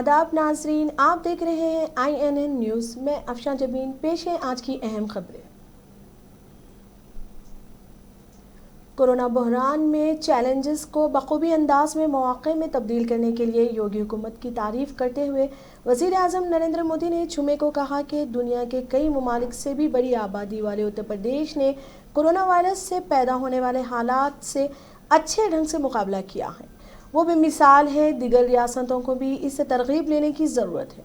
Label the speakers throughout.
Speaker 1: आदाब नाजरीन, आप देख रहे हैं INN न्यूज़। मैं अफशा जबीन, पेश है आज की अहम खबरें। कोरोना बहरान में चैलेंजेस को बखूबी अंदाज में मौक़े में तब्दील करने के लिए योगी हुकूमत की तारीफ़ करते हुए वज़ीर आज़म नरेंद्र मोदी ने जुमे को कहा कि दुनिया के कई ममालिक से भी बड़ी आबादी वाले उत्तर प्रदेश ने कोरोना वायरस से पैदा होने वाले हालात से अच्छे ढंग से मुकाबला किया है। वो बेमिसाल है, दीगर रियासतों को भी इससे तरगीब लेने की ज़रूरत है।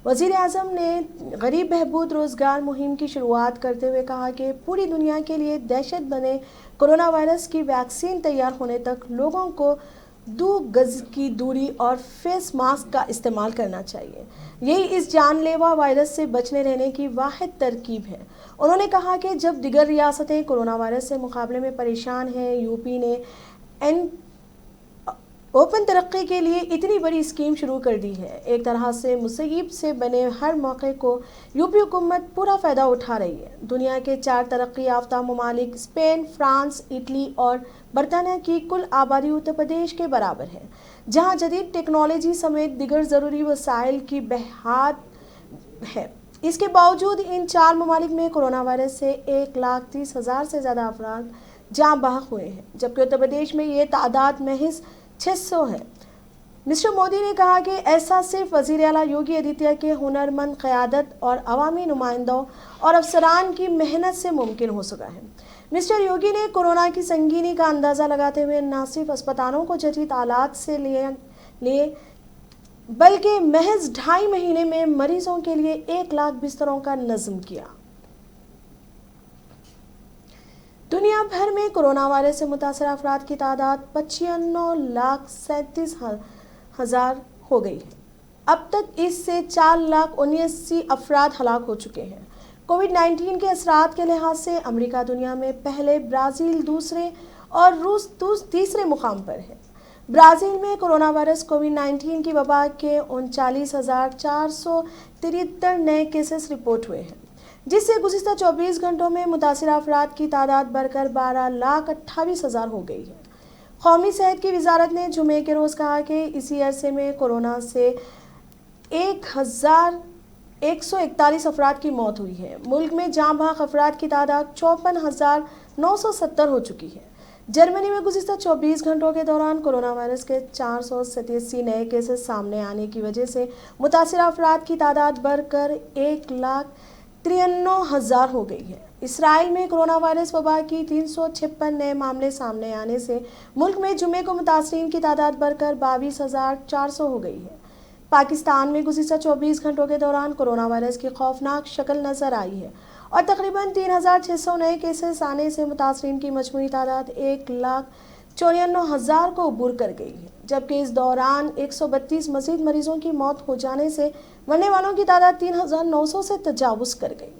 Speaker 1: वज़ीर आज़म ने गरीब बहबूद रोज़गार मुहिम की शुरुआत करते हुए कहा कि पूरी दुनिया के लिए दहशत बने कोरोना वायरस की वैक्सीन तैयार होने तक लोगों को 2 गज की दूरी और फेस मास्क का इस्तेमाल करना चाहिए। यही इस जानलेवा वायरस से बचने रहने की वाहिद तरकीब है। उन्होंने कहा कि जब दीगर रियासतें कोरोना वायरस से मुकाबले में परेशान हैं, यूपी ने ओपन तरक्की के लिए इतनी बड़ी स्कीम शुरू कर दी है। एक तरह से मुसीबत से बने हर मौके को यूपी हुकूमत पूरा फ़ायदा उठा रही है। दुनिया के 4 तरक्की याफ्ता ममालिक स्पेन, फ्रांस, इटली और बरतानिया की कुल आबादी उत्तर प्रदेश के बराबर है, जहां जदीद टेक्नोलॉजी समेत दिगर ज़रूरी वसाइल की बहात है। इसके बावजूद इन 4 ममालिक में कोरोना वायरस से 1,30,000 से ज़्यादा अफराद जाँ बहक हुए हैं, जबकि उत्तर प्रदेश में ये तादाद महज 600 है। मिस्टर मोदी ने कहा कि ऐसा सिर्फ वज़ीर आला योगी आदित्य के हुनरमंद क़यादत और अवामी नुमाइंदों और अफसरान की मेहनत से मुमकिन हो सका है। मिस्टर योगी ने कोरोना की संगीनी का अंदाज़ा लगाते हुए न सिर्फ अस्पतालों को जदीद आलात से लिए बल्कि महज 2.5 महीने में मरीजों के लिए 1 लाख बिस्तरों का नज़्म किया। दुनिया भर में कोरोना वायरस से मुतासर अफराद की तादाद 95,37,000 हो गई है। अब तक इससे 4,79,000 अफराद हलाक हो चुके हैं। कोविड-19 के असरात के लिहाज से अमेरिका दुनिया में पहले, ब्राज़ील दूसरे और रूस तीसरे मुकाम पर है। ब्राज़ील में कोरोना वायरस कोविड-19 की वबा के 39,473 नए केसेस रिपोर्ट हुए हैं, जिससे गुज़िश्ता 24 घंटों में मुतासिर अफराद की तादाद बढ़कर 12,28,000 हो गई है। कौमी सेहत की वजारत ने जुमे के रोज़ कहा कि इसी अरसे में कोरोना से 1,141 अफराद की मौत हुई है। मुल्क में जाँ बहक अफराद की तादाद 54,970 हो चुकी है। जर्मनी में गुज़िश्ता 24 घंटों के दौरान कोरोना वायरस के 487 नए केसेस सामने आने की वजह से मुतासिर अफराद की तादाद बढ़कर 1,93,000 हो गई है। इसराइल में कोरोना वायरस वबा की 356 नए मामले सामने आने से मुल्क में जुमे को मुतासरीन की तादाद बढ़कर 22,400 हो गई है। पाकिस्तान में गुज़िश्ता 24 घंटों के दौरान कोरोना वायरस की खौफनाक शक्ल नज़र आई है और तकरीबन 3,600 नए केसेस आने से मुतासरीन की मजमूई तादाद 1,94,000 को अबूर कर गई है, जबकि इस दौरान 132 मज़ीद मरीजों की मौत हो जाने से मरने वालों की तादाद 3,900 से तजावुज़ कर गई।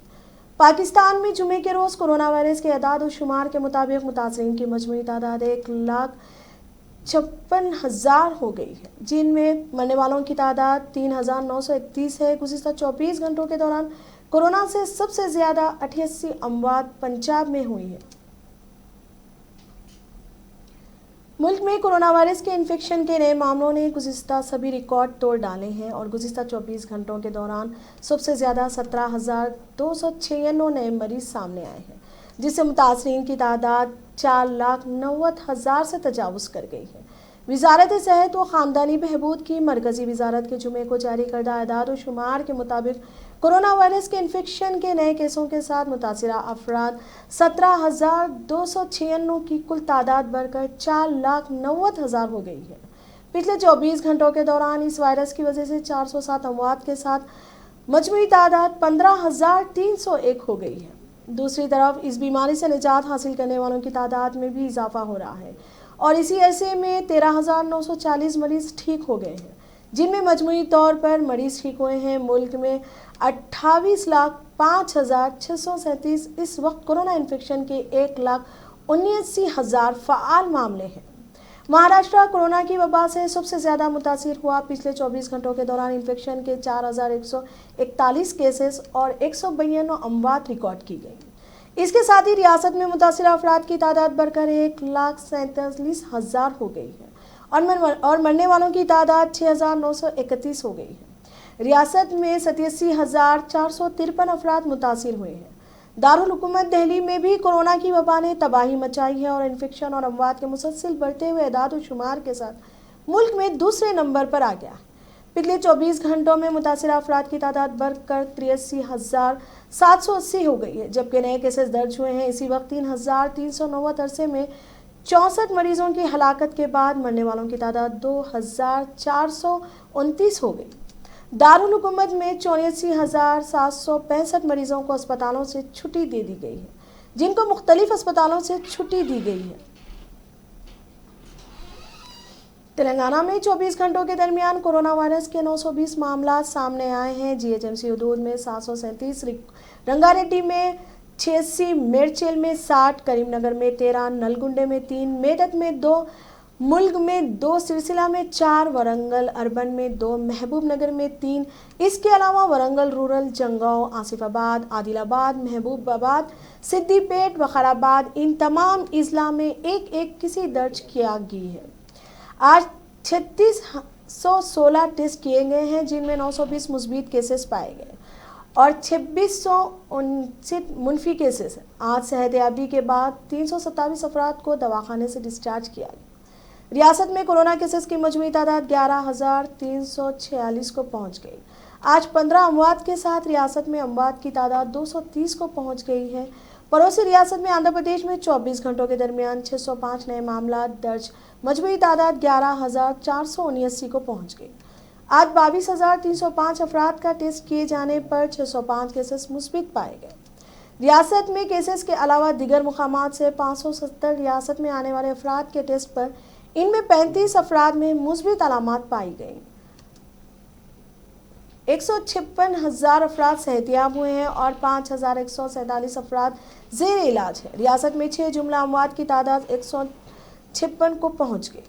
Speaker 1: पाकिस्तान में जुमे के रोज़ कोरोना वायरस के अदाद और शुमार के मुताबिक मुतासरीन की मजमूई तादाद 1,56,000 हो गई है, जिनमें मरने वालों की तादाद 3,931 है। गुज़िश्ता 24 घंटों के दौरान कोरोना से सबसे ज़्यादा 88 अमवात पंजाब में हुई है। मुल्क में कोरोना वायरस के इन्फेक्शन के नए मामलों ने गुज़िश्ता सभी रिकॉर्ड तोड़ डाले हैं और गुज़िश्ता 24 घंटों के दौरान सबसे ज़्यादा 17,296 नए मरीज सामने आए हैं, जिससे मुतासरीन की तादाद 4,90,000 से तजावुज़ कर गई है। वजारत सेहत व ख़ानदानी बहबूद की मरकज़ी वजारत के जुमे को जारी करदा अदाद और शुमार के मुताबिक कोरोना वायरस के इन्फेक्शन के नए केसों के साथ मुतासिरा अफराद 17,296 की कुल तादाद बढ़कर 4,90,000 हो गई है। पिछले 24 घंटों के दौरान इस वायरस की वजह से 407 अमवात के साथ मजमूई तादाद 15,301 हो गई है। दूसरी तरफ इस बीमारी से निजात हासिल करने वालों की तादाद में भी इजाफा हो रहा है और इसी अरसे में 13,940 मरीज ठीक हो गए हैं, जिनमें मजमूई तौर पर मरीज ठीक हुए हैं। मुल्क में 28,05,637 इस वक्त कोरोना इन्फेक्शन के 1,79,000 फ़ाल मामले हैं। महाराष्ट्र कोरोना की वबा से सबसे ज़्यादा मुतासिर हुआ। पिछले 24 घंटों के दौरान इन्फेक्शन के 4,141 केसेस और 192 अमवात रिकॉर्ड की गई। इसके साथ ही रियासत में मुतासिर अफराद की तादाद बढ़कर 1,47,000 हो गई है और मरने वालों की तादाद 6,931 हो गई है। रियासत में 87,453 अफराद मुतासिर हुए हैं। दारुल हुकूमत दिल्ली में भी कोरोना की वबा ने तबाही मचाई है और इन्फेक्शन और अमवात के मुसलसल बढ़ते हुए एदाद शुमार के साथ मुल्क में दूसरे नंबर पर आ गया है। पिछले 24 घंटों में मुतासिरा अफराद की तादाद बढ़कर 83,780 हो गई है, जबकि नए केसेस दर्ज हुए हैं। इसी वक्त 3,390 अरसे में 64 मरीजों की हलाकत के बाद मरने वालों की तादाद 2,429 हो गई। दारुल हुकूमत में 84,765 मरीजों को अस्पतालों से छुट्टी दे दी गई है, जिनको मुख्तलिफ अस्पतालों से छुट्टी दी गई है। तेलंगाना में 24 घंटों के दरमियान कोरोना वायरस के 920 मामला सामने आए हैं। जीएचएमसी हदूद में 737, रंगारेड्डी में 86, मेडचल में 60, करीमनगर में 13, नलगुंडे में 3, मेदक में 2, मुल्क में 2, सिरसिला में 4, वरंगल अर्बन में 2, महबूब नगर में 3। इसके अलावा वरंगल रूरल, जंगांव, आसिफाबाद, आदिलाबाद, महबूबाबाद, सिद्दीपेट, वखाराबाद, इन तमाम इजला में एक एक किसी दर्ज किया गई है। आज 3616 टेस्ट किए गए हैं, जिनमें 920 मुस्बित केसेस पाए गए और 2659 मुनफी केसेस। आज सेहतयाबी के बाद 327 अफराद को दवाखाने से डिस्चार्ज किया गया। रियासत में कोरोना केसेस की मजमूई तादाद 11,346 को पहुंच गई। आज 15 अमवात के साथ रियासत में अमवात की तादाद 230 को पहुंच गई है। पड़ोसी रियासत में आंध्र प्रदेश में 24 घंटों के दरमियान 605 नए मामला दर्ज, मजमूई तादाद 11,479 को पहुंच गई। आज 22,305 अफराद का टेस्ट किए जाने पर 605 केसेस मुस्बित पाए गए। रियासत में केसेस के अलावा दिगर मुकामात से 570 रियासत में आने वाले अफराद के टेस्ट पर इनमें 35 अफराद में मुस्बित अलामात पाई गई। 156,000 अफराद सेहतियाब हुए हैं और 5,147 अफराद जेर इलाज है। रियासत में 6 जुमला अमवात की तादाद 156 को पहुंच गई।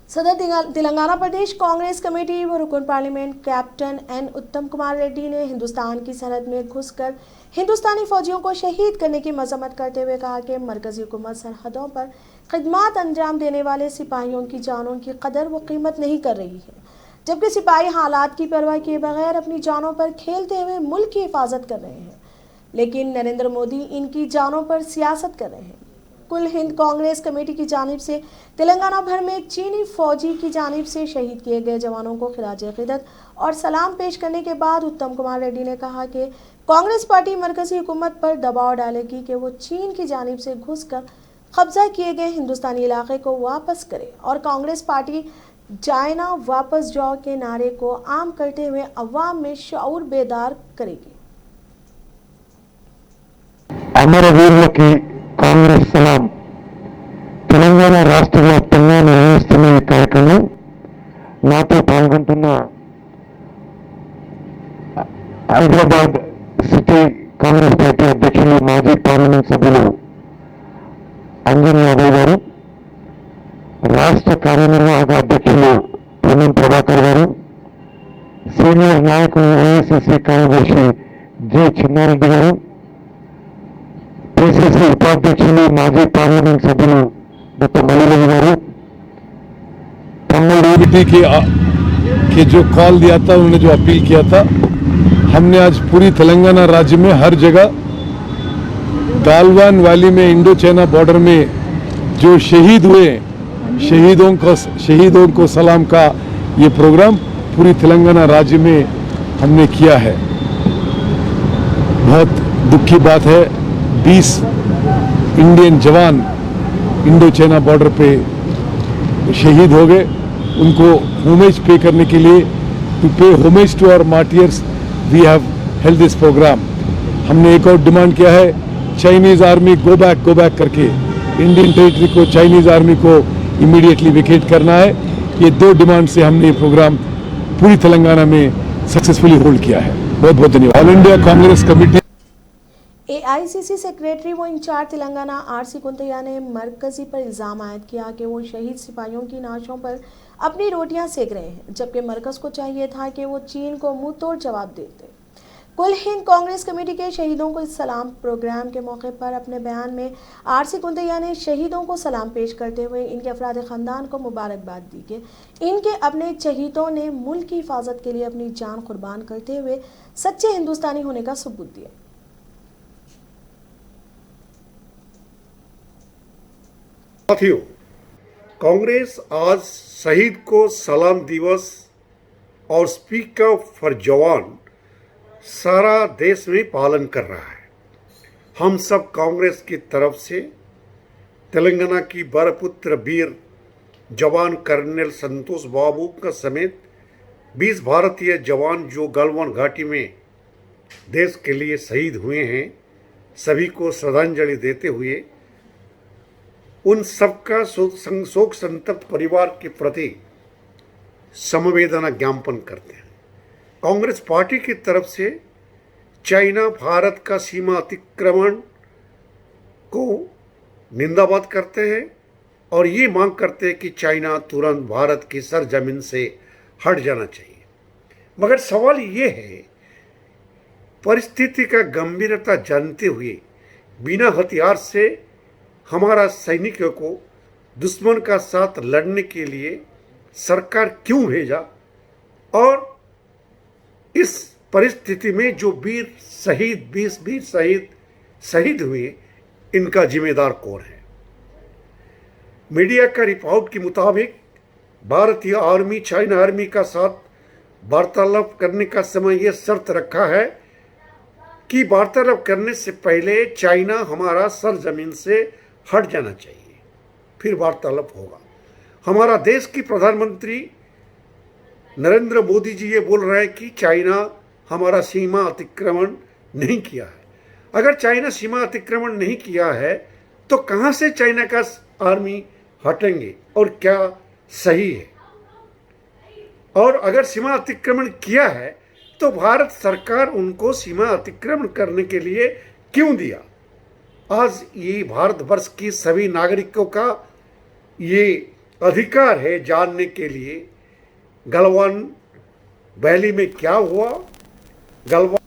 Speaker 1: सदर तेलंगाना प्रदेश कांग्रेस कमेटी व रुकन पार्लियामेंट कैप्टन एन उत्तम कुमार रेड्डी ने हिंदुस्तान की सरहद में घुसकर हिंदुस्तानी फौजियों को शहीद करने की मजम्मत करते हुए कहा कि मरकजी हुकूमत सरहदों पर खिदमत अंजाम देने वाले सिपाहियों की जानों की कदर व कीमत नहीं कर रही है, जबकि सिपाही हालात की परवाह किए बगैर अपनी जानों पर खेलते हुए मुल्क की हिफाजत कर रहे हैं। लेकिन नरेंद्र मोदी इनकी जानों पर सियासत कर रहे हैं। कुल हिंद कांग्रेस कमेटी की जानिब से तेलंगाना भर में चीनी फौजी की जानिब से शहीद किए गए जवानों को खिराज अकीदत और सलाम पेश करने के बाद उत्तम कुमार रेड्डी ने कहा कि कांग्रेस पार्टी मरकजी हुकूमत पर दबाव डालेगी कि वो चीन की जानिब से घुसकर कब्जा किए गए हिंदुस्तानी इलाके को वापस करे और कांग्रेस पार्टी जाए ना वापस जाओ के नारे को आम करते हुए अवाम में शऊर बेदार करेगी।
Speaker 2: అమరవీరులకి కాంగ్రెస్ సలాం. తెలంగాణ రాష్ట్ర వ్యాప్తంగా నిర్వహిస్తున్న ఈ కార్యక్రమం నాతో పాల్గొంటున్న హైదరాబాద్ సిటీ కాంగ్రెస్ పార్టీ అధ్యక్షులు మాజీ పార్లమెంట్ సభ్యులు అంజన్ యాదవ్ గారు, రాష్ట్ర కార్యనిర్వాహక అధ్యక్షులు పొన్నం ప్రభాకర్ గారు, సీనియర్ నాయకులు ఏఐసిసి కార్యదర్శి జి చిన్నారెడ్డి గారు, పిసిసి ఉపాధ్యక్షులు మాజీ పార్లమెంట్ సభ్యులు డాక్టర్ మల్లిరెడ్డి గారు,
Speaker 3: कम्युनिटी के जो कॉल दिया था, उन्होंने जो अपील किया था, हमने आज पूरी तेलंगाना राज्य में हर जगह गालवान वैली में इंडो चाइना बॉर्डर में जो शहीद हुए शहीदों को सलाम का ये प्रोग्राम पूरी तेलंगाना राज्य में हमने किया है। बहुत दुख की बात है, 20 इंडियन जवान इंडो चाइना बॉर्डर पे शहीद हो गए। उनको होमेज पे करने के लिए, to pay homage to our martyrs, we have held this program. हमने एक और डिमांड किया है, चाइनीज आर्मी गो बैक करके इंडियन टेरिटरी को, चाइनीज आर्मी को इमीडिएटली वेकेट करना है। ये 2 डिमांड से हमने ये प्रोग्राम पूरी तेलंगाना में सक्सेसफुली होल्ड किया है। बहुत बहुत धन्यवाद। All India Congress committee
Speaker 1: AICC secretary व इंचार्ज तेलंगाना आरसी कुंतैया ने मरकजी पर इल्ज़ाम आयद किया कि वो शहीद सिपाहियों की नाशों पर अपनी रोटियां सेक रहे हैं, जबकि मरकज को चाहिए था कि वो चीन को मुंह तोड़ जवाब देते। कुल हिंद कांग्रेस कमेटी के शहीदों को इस सलाम प्रोग्राम के मौके पर अपने बयान में आरसी कुंदैया ने शहीदों को सलाम पेश करते हुए इनके अफराद खानदान को मुबारकबाद दी कि इनके अपने शहीदों ने मुल्क की हिफाजत के लिए अपनी जान कुर्बान करते हुए सच्चे हिंदुस्तानी होने का सबूत दिया।
Speaker 4: साथियों, कांग्रेस आज शहीद को सलाम दिवस और स्पीक अप फॉर जवान सारा देश में पालन कर रहा है। हम सब कांग्रेस की तरफ से तेलंगाना की बरपुत्र वीर जवान कर्नल संतोष बाबू का समेत 20 भारतीय जवान जो गलवान घाटी में देश के लिए शहीद हुए हैं, सभी को श्रद्धांजलि देते हुए उन सबका शोक संतप्त परिवार के प्रति समवेदना ज्ञापन करते हैं। कांग्रेस पार्टी की तरफ से चाइना भारत का सीमा अतिक्रमण को निंदाबाद करते हैं और ये मांग करते हैं कि चाइना तुरंत भारत की सरजमीन से हट जाना चाहिए। मगर सवाल ये है, परिस्थिति का गंभीरता जानते हुए बिना हथियार से हमारा सैनिकों को दुश्मन का साथ लड़ने के लिए सरकार क्यों भेजा, और इस परिस्थिति में जो वीर शहीद 20 वीर शहीद हुए, इनका जिम्मेदार कौन है। मीडिया का रिपोर्ट के मुताबिक भारतीय आर्मी चाइना आर्मी का साथ वार्तालाप करने का समय यह शर्त रखा है कि वार्तालाप करने से पहले चाइना हमारा सरजमीन से हट जाना चाहिए, फिर वार्तालाप होगा। हमारा देश की प्रधानमंत्री नरेंद्र मोदी जी ये बोल रहे हैं कि चाइना हमारा सीमा अतिक्रमण नहीं किया है। अगर चाइना सीमा अतिक्रमण नहीं किया है तो कहाँ से चाइना का आर्मी हटेंगे और क्या सही है? और अगर सीमा अतिक्रमण किया है तो भारत सरकार उनको सीमा अतिक्रमण करने के लिए क्यों दिया? आज ये भारतवर्ष की सभी नागरिकों का ये अधिकार है जानने के लिए गलवान वैली में क्या हुआ। गलवान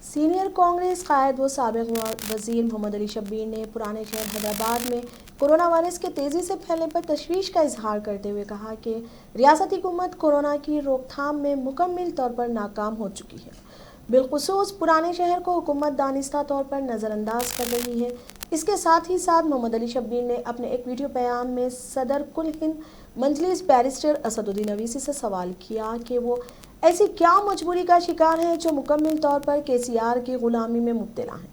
Speaker 1: सीनियर कांग्रेस कायद व साबिक वजीर मोहम्मद अली शब्बीर ने पुराने शहर हैदराबाद में कोरोना वायरस के तेज़ी से फैलने पर तशवीश का इजहार करते हुए कहा कि रियासती हुकूमत कोरोना की रोकथाम में मुकम्मल तौर पर नाकाम हो चुकी है। बिलखुसूस पुराने शहर को हुकूमत दानिस्ता तौर पर नज़रअंदाज कर रही है। इसके साथ ही साथ मोहम्मद अली शब्बीर ने अपने एक वीडियो बयान में सदर कुल हिंद मजलिस बैरिस्टर असदुद्दीन अवीसी से सवाल किया कि वो ऐसी क्या मजबूरी का शिकार हैं जो मुकम्मल तौर पर केसीआर की गुलामी में मुब्तला हैं,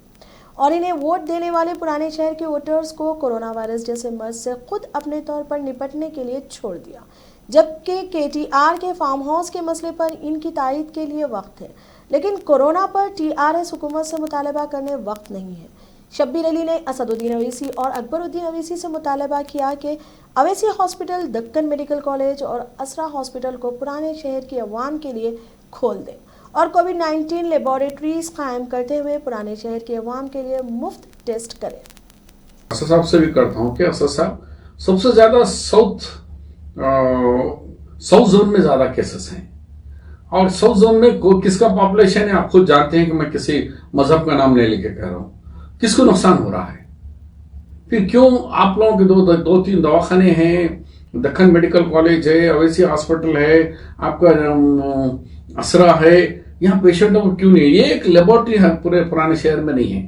Speaker 1: और इन्हें वोट देने वाले पुराने शहर के वोटर्स को कोरोना वायरस जैसे मर्ज से खुद अपने तौर पर निपटने के लिए छोड़ दिया, जबकि केटीआर के फार्म हाउस के मसले पर इनकी तायद के लिए वक्त है, लेकिन कोरोना पर टीआरएस हुकूमत से मुतालबा करने वक्त नहीं है। शब्बीर अली ने असदुद्दीन अवीसी और अकबरुद्दीन अवीसी से मुतालबा किया कि Owaisi hospital, Deccan medical college और असरा हॉस्पिटल को पुराने शहर की अवाम के लिए खोल दें और कोविड-19 लेबॉरेटरीज कायम करते हुए पुराने शहर के अवाम के लिए मुफ्त टेस्ट करें।
Speaker 5: असद साहब से भी करता हूँ कि असद साहब सबसे ज्यादा साउथ जोन में ज्यादा केसेस हैं, और साउथ जोन में किसका पॉपुलेशन है आप खुद जानते हैं कि मैं किसी मजहब का नाम नहीं लेके कह रहा हूँ। किसको नुकसान हो रहा है? फिर क्यों आप लोगों के दो तीन दवाखाने हैं, दक्कन मेडिकल कॉलेज है, अवैसी हॉस्पिटल है, आपका असरा है, यहाँ पेशेंटों को क्यों नहीं है? ये एक लेबोरेटरी है पूरे पुराने शहर में नहीं है,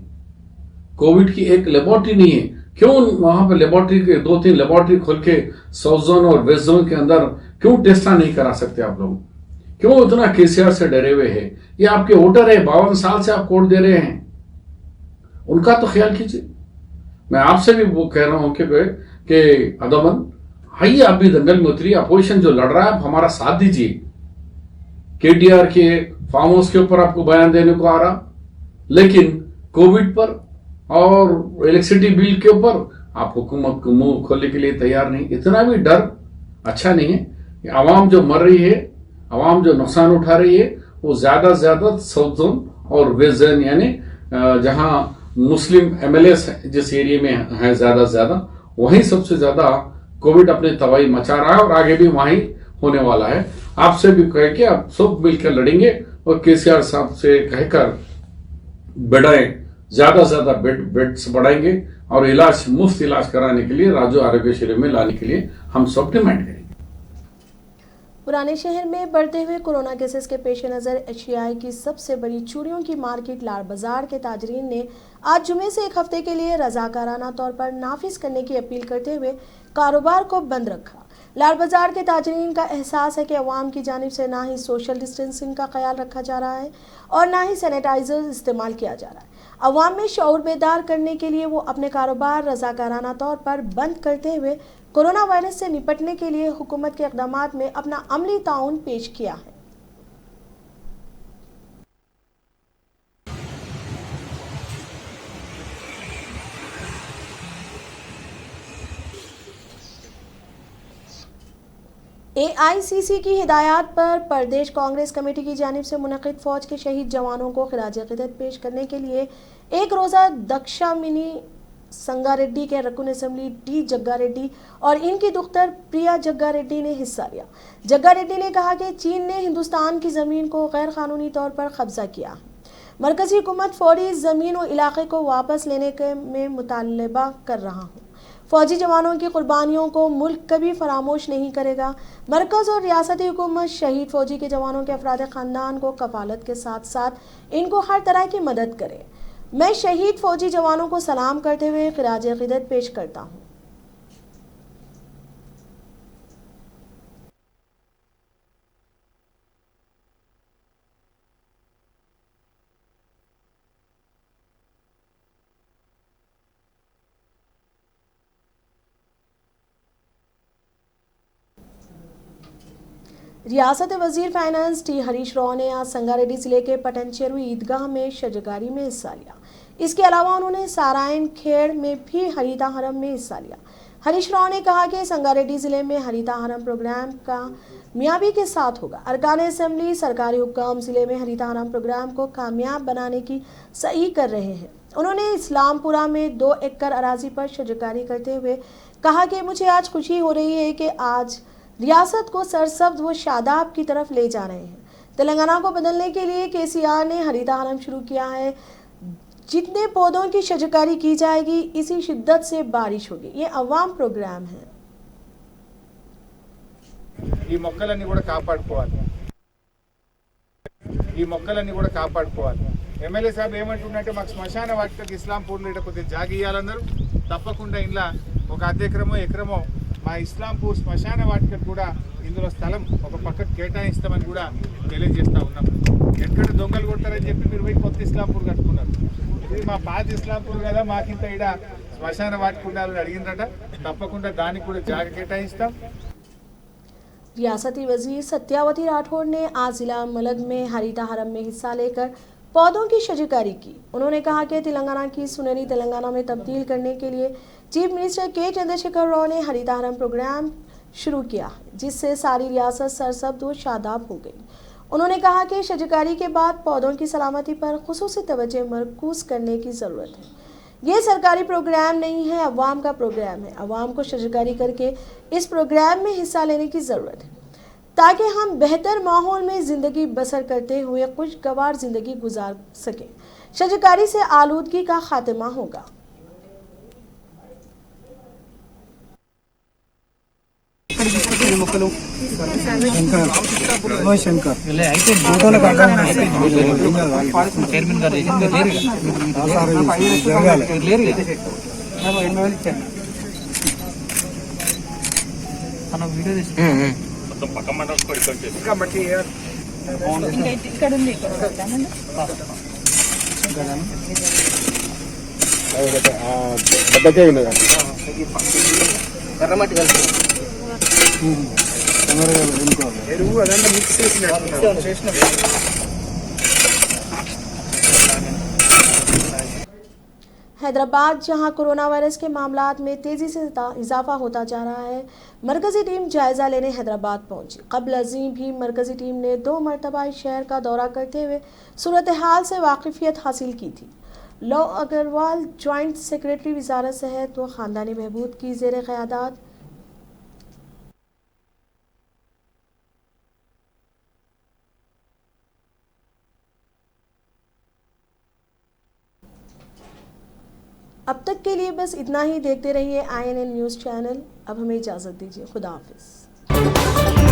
Speaker 5: कोविड की एक लेबोरेटरी नहीं है। क्यों वहां पे लेबोरेटरी के 2-3 लेबोरेटरी खोल के साउथ जोन और वेस्ट जोन के अंदर क्यों टेस्ट नहीं करा सकते आप लोग? क्यों इतना केसीआर से डरे हुए हैं? ये आपके वोटर है, 52 साल से आप वोट दे रहे हैं, उनका तो ख्याल कीजिए। मैं आपसे भी वो कह रहा हूं कि अदमन आइए, आप भी दंगल में उतरिए, अपोजिशन जो लड़ रहा है आप हमारा साथ दीजिए। केटीआर के फार्म हाउस के ऊपर आपको बयान देने को आ रहा, लेकिन कोविड पर और इलेक्ट्रिसिटी बिल के ऊपर आप हुकूमत को मुंह खोलने के लिए तैयार नहीं। इतना भी डर अच्छा नहीं है। आवाम जो मर रही है, आवाम जो नुकसान उठा रही है, वो ज्यादा से ज्यादा साउथ जोन और वेस्ट जोन यानी जहां मुस्लिम एमएलएस जिस एरिया में है ज्यादा से ज्यादा, वहीं सबसे ज्यादा कोविड अपनी तबाही मचा रहा है और आगे भी वहीं होने वाला है। आपसे भी कहे कि आप सब मिलकर लड़ेंगे, और केसीआर साहब से कहकर बढ़ाएं, ज्यादा से ज्यादा बेड्स बढ़ाएंगे और इलाज, मुफ्त इलाज कराने के लिए राजू आरोग्य शिविर में लाने के लिए हम सब डिमांड करेंगे।
Speaker 1: पुराने शहर में बढ़ते हुए कोरोना केसेस के पेश नज़र एशियाई की सबसे बड़ी चूड़ियों की मार्केट लाल बाजार के ताजरीन ने आज जुमे से एक हफ्ते के लिए रजाकाराना तौर पर नाफिज करने की अपील करते हुए कारोबार को बंद रखा। लाल बाजार के ताजरीन का एहसास है कि अवाम की जानिब से ना ही सोशल डिस्टेंसिंग का ख्याल रखा जा रहा है और ना ही सैनिटाइजर इस्तेमाल किया जा रहा है। अवाम में शऊर बेदार करने के लिए वो अपने कारोबार रजाकाराना तौर पर बंद करते हुए कोरोना वायरस से निपटने के लिए हुकूमत के इक़दामात में अपना अमली ताउन पेश किया है। AICC की हिदायत पर प्रदेश कांग्रेस कमेटी की जानिब से मुनक़िद फौज के शहीद जवानों को खिराज अक़ीदत पेश करने के लिए एक रोज़ा दक्षामिनी संगारेड्डी के रकुन असम्बली टी जग्गा रेड्डी और इनकी दुख्तर प्रिया जग्गा रेड्डी ने हिस्सा लिया। जग्गा रेड्डी ने कहा कि चीन ने हिंदुस्तान की ज़मीन को गैर कानूनी तौर पर कब्जा किया है। मरकज़ी हुकूमत फौरी ज़मीन और इलाके को वापस लेने के में मुतालबा कर रहा हूँ। फौजी जवानों की कुर्बानियों को मुल्क कभी फरामोश नहीं करेगा। मरकज़ और रियासती हुकूमत शहीद फौजी के जवानों के अफराद ख़ानदान को कफ़ालत के साथ साथ इनको हर तरह की मदद करे। मैं शहीद फौजी जवानों को सलाम करते हुए खिराज अक़ीदत पेश करता हूँ। रियासत वजीर फाइनेंस टी हरीश राव ने आज संगारेड्डी जिले के पटनचेरू ईदगाह में शजकारी में हिस्सा लिया। इसके अलावा उन्होंने सारायन खेड़ में भी हरिता हरम में हिस्सा लिया। हरीश राव ने कहा कि संगारेड्डी जिले में हरिता हरम प्रोग्राम का मियाबी के साथ होगा। अरकान असम्बली सरकारी हुक्काम जिले में हरिता हरम प्रोग्राम को कामयाब बनाने की सही कर रहे हैं। उन्होंने इस्लामपुरा में 2 एकड़ अराजी पर शजकारी करते हुए कहा कि मुझे आज खुशी हो रही है कि आज रियासत को सरसब्ज व शादाब की तरफ ले जा रहे हैं। तेलंगाना को बदलने के लिए केसीआर ने हरिता हरम शुरू किया है। जितने पौधों की शजकारी की जाएगी इसी शिद्दत से बारिश होगी। ये अवाम प्रोग्राम है।
Speaker 6: ఈ మొక్కలన్నీ కూడా కాపాడుకోవాలి ఎమ్మెల్యే సాబ్ ఏమంటున్నట్టే మాకు శ్మశాన వాటికకి ఇస్లాంపూర్లో ఇక్కడ కొద్దిగా జాగి ఇవ్వాలన్నారు. తప్పకుండా ఇంట్లో ఒక అర్ధెకరమో ఎకరమో మా ఇస్లాంపూర్ శ్మశాన వాటికకు కూడా ఇందులో స్థలం ఒక పక్కకు కేటాయిస్తామని కూడా తెలియజేస్తా ఉన్నాం. ఎక్కడ దొంగలు కొడతారని చెప్పి మీరు పోయి కొత్త ఇస్లాంపూర్ కట్టుకున్నారు. ఇది మా పాత ఇస్లాంపూర్ కదా, మాకింత ఇక్కడ శ్మశాన వాటిక ఉండాలని అడిగిందట. తప్పకుండా దానికి కూడా జాగ కేటాయిస్తాం.
Speaker 1: रियासती वजीर सत्यावती राठौड़ ने आज जिला मलग में हरिता हरम में हिस्सा लेकर पौधों की शजकारी की। उन्होंने कहा कि तेलंगाना की सुनहरी तेलंगाना में तब्दील करने के लिए चीफ मिनिस्टर के चंद्रशेखर राव ने हरिता हरम प्रोग्राम शुरू किया, जिससे सारी रियासत सरसब्ज व शादाब हो गई। उन्होंने कहा कि शजकारी के बाद पौधों की सलामती पर खुसूसी तवज्जो मरकूज करने की ज़रूरत है। ये सरकारी प्रोग्राम नहीं है, अवाम का प्रोग्राम है। अवाम को शजकारी करके इस प्रोग्राम में हिस्सा लेने की ज़रूरत है ताकि हम बेहतर माहौल में ज़िंदगी बसर करते हुए खुशगवार ज़िंदगी गुजार सकें। शजकारी से आलूदगी का खात्मा होगा। हैदराबाद, जहां कोरोना वायरस के मामलात में तेज़ी से इजाफा होता जा रहा है, मरकज़ी टीम जायज़ा लेने हैदराबाद पहुंची। कबल अज़ीम भी मरकज़ी टीम ने 2 मरतबा इस शहर का दौरा करते हुए सूरत हाल से वाकिफ़ियत हासिल की थी। लव अग्रवाल जॉइंट सेक्रेटरी वजारत सेहत व ख़ानदानी बहबूद की ज़ेर क़यादत अब तक के लिए बस इतना ही। देखते रहिए INN न्यूज़ चैनल। अब हमें इजाज़त दीजिए। खुदा हाफिज़।